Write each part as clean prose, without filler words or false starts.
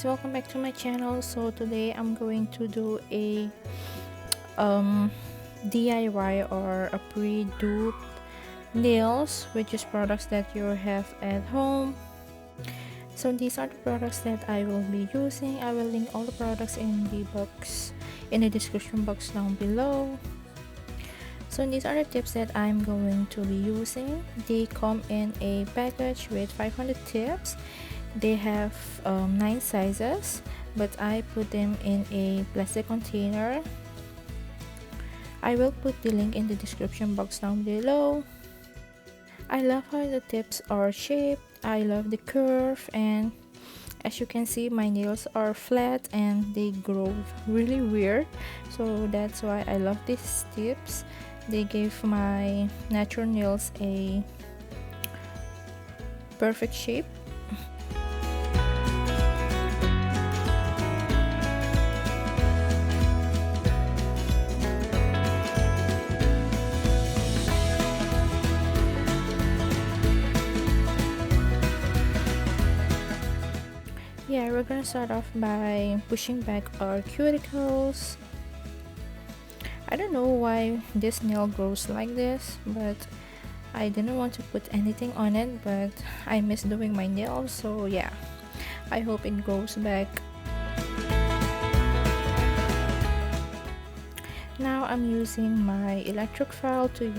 guys, welcome back to my channel. So today I'm going to do a DIY or a pre-dupe nails, which is products that you have at home. So these are the products that I will be using. I will link all the products in the description box down below. So these are the tips that I'm going to be using. They come in a package with 500 tips. They have 9 sizes, but I put them in a plastic container. I will put the link in the description box down below. I love how the tips are shaped. I love the curve, and as you can see, my nails are flat and they grow really weird, so that's why I love these tips. They gave my natural nails a perfect shape. Yeah, we're gonna start off by pushing back our cuticles. I don't know why this nail grows like this, but I didn't want to put anything on it, but I miss doing my nails, so yeah, I hope it grows back. Now I'm using my electric file to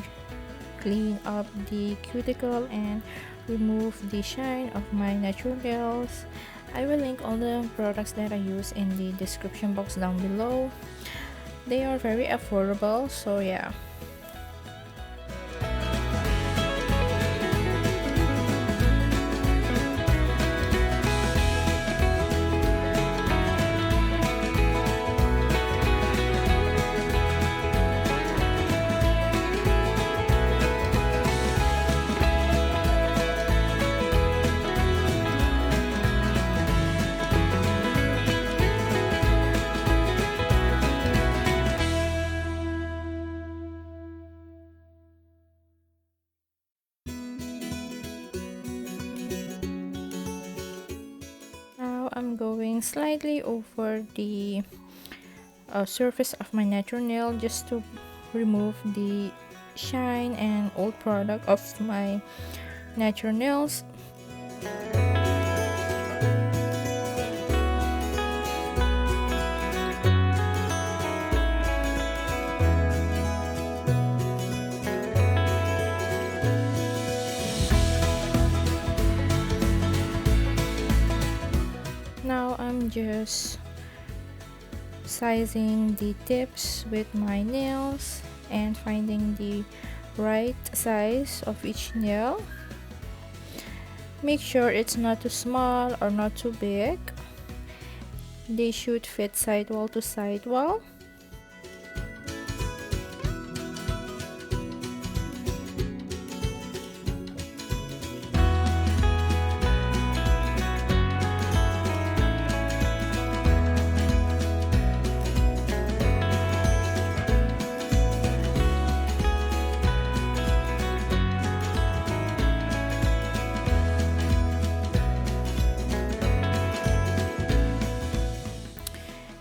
clean up the cuticle and remove the shine of my natural nails. I will link all the products that I use in the description box down below. They are very affordable, so yeah. I'm going slightly over the surface of my natural nail just to remove the shine and old product of my natural nails. Now I'm just sizing the tips with my nails and finding the right size of each nail. Make sure it's not too small or not too big. They should fit sidewall to sidewall.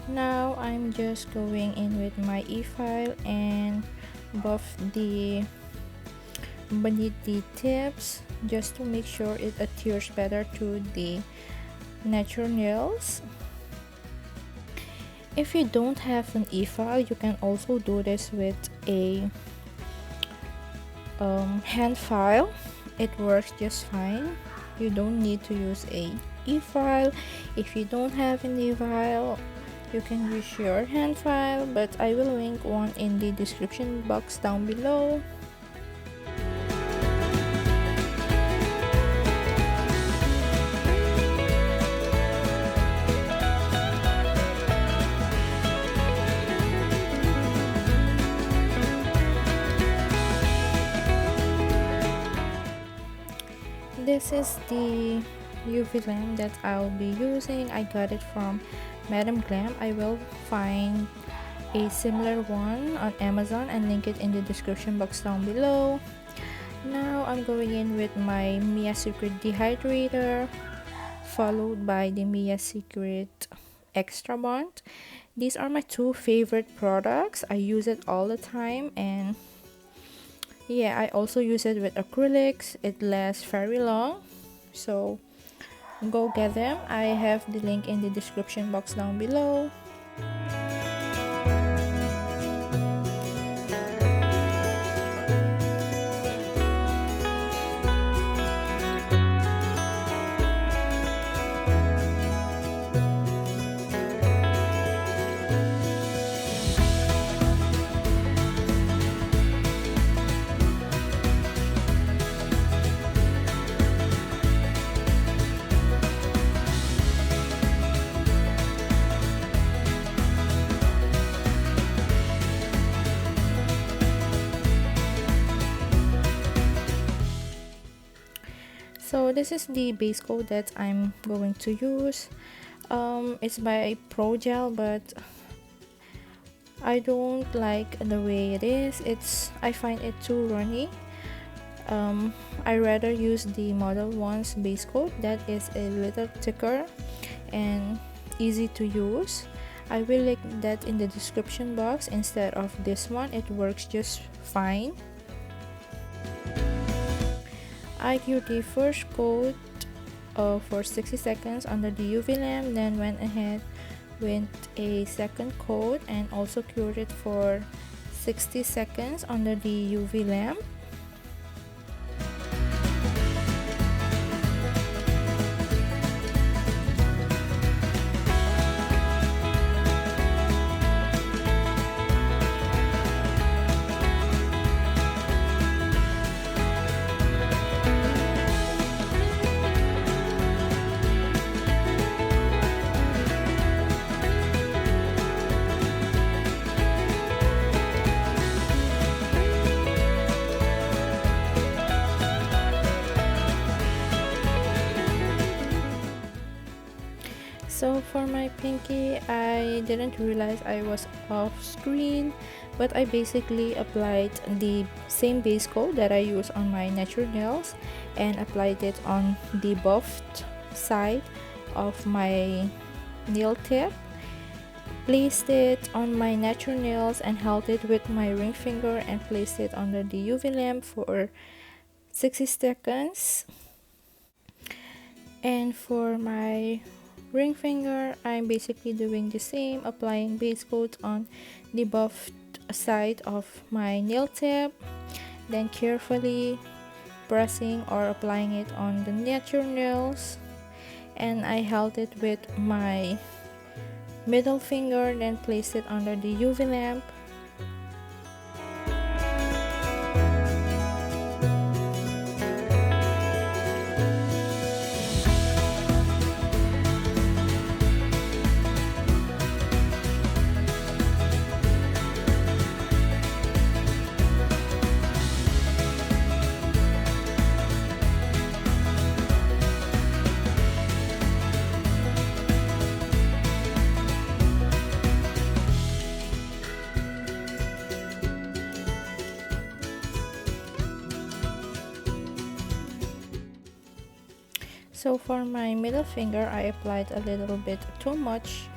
Now I'm just going in with my e-file and buff the beneath the tips just to make sure it adheres better to the natural nails. If you don't have an e-file, you can also do this with a hand file. It works just fine. You don't need to use a e-file. If you don't have an e-file, you can use your hand file, but I will link one in the description box down below. This is the UV lamp that I'll be using. I got it from Madam Glam. I will find a similar one on Amazon and link it in the description box down below. Now I'm going in with my Mia Secret Dehydrator followed by the Mia Secret Extra Bond. These are my two favorite products. I use it all the time, and yeah, I also use it with acrylics. It lasts very long, so go get them. I have the link in the description box down below. So this is the base coat that I'm going to use. It's by Pro Gel, but I don't like the way it is. I find it too runny. I rather use the Model 1's base coat that is a little thicker and easy to use. I will link that in the description box instead of this one. It works just fine. I cured the first coat for 60 seconds under the UV lamp, then went ahead with a second coat and also cured it for 60 seconds under the UV lamp. So for my pinky, I didn't realize I was off screen, but I basically applied the same base coat that I use on my natural nails and applied it on the buffed side of my nail tip, placed it on my natural nails and held it with my ring finger and placed it under the UV lamp for 60 seconds. And for my ring finger, I'm basically doing the same, applying base coat on the buffed side of my nail tip, then carefully pressing or applying it on the natural nails, and I held it with my middle finger, then placed it under the UV lamp. So for my middle finger, I applied a little bit too much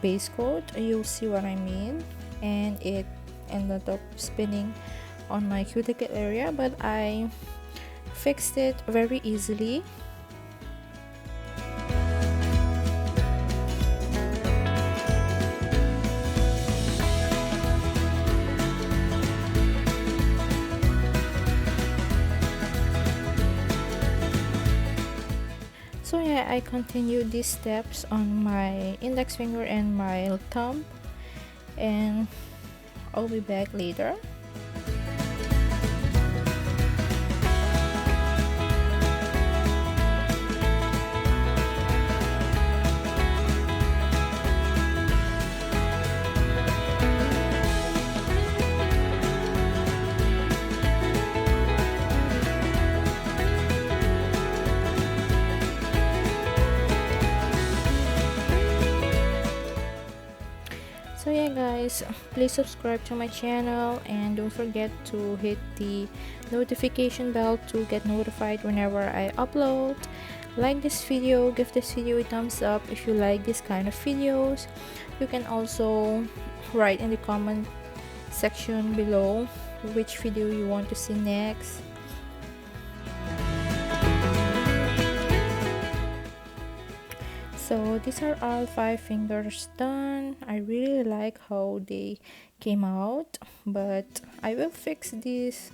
base coat. You'll see what I mean, and it ended up spinning on my cuticle area, but I fixed it very easily. So yeah, I continued these steps on my index finger and my thumb, and I'll be back later. So yeah guys, please subscribe to my channel and don't forget to hit the notification bell to get notified whenever I upload. like this video, give this video a thumbs up if you like this kind of videos. You can also write in the comment section below which video you want to see next. So these are all 5 fingers done. I really like how they came out, but I will fix this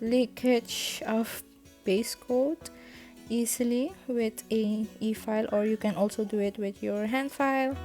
leakage of base coat easily with a e-file, or you can also do it with your hand file.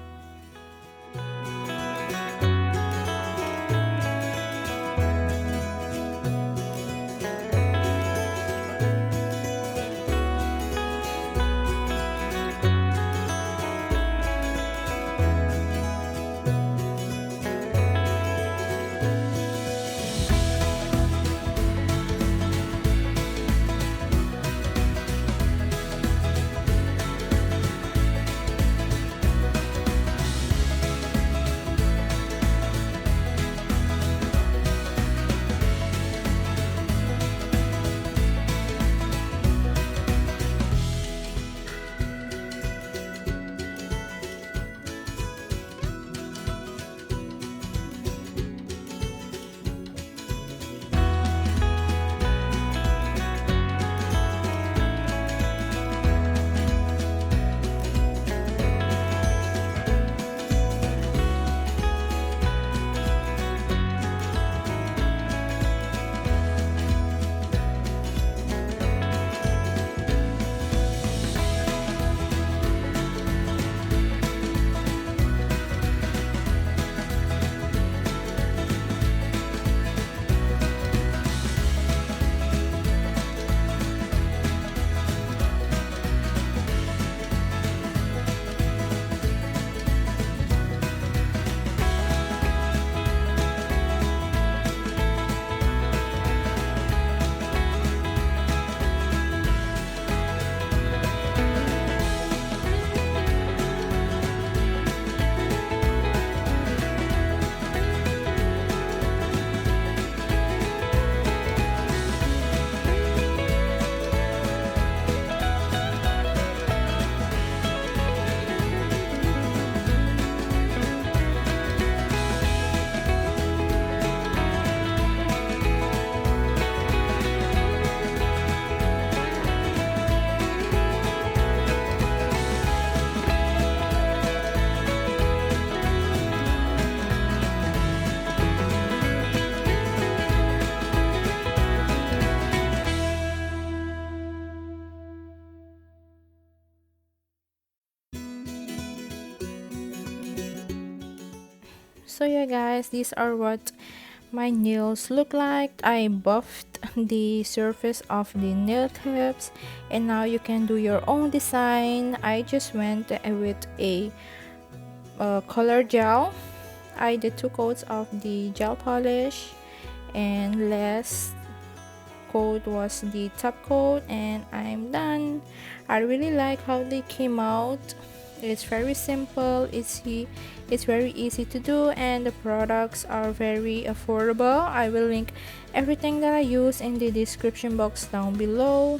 So yeah guys, these are what my nails look like. I buffed the surface of the nail tips, and now you can do your own design. I just went with a color gel. I did 2 coats of the gel polish, and last coat was the top coat, and I'm done. I really like how they came out. It's very simple, it's very easy to do, and the products are very affordable. I will link everything that I use in the description box down below.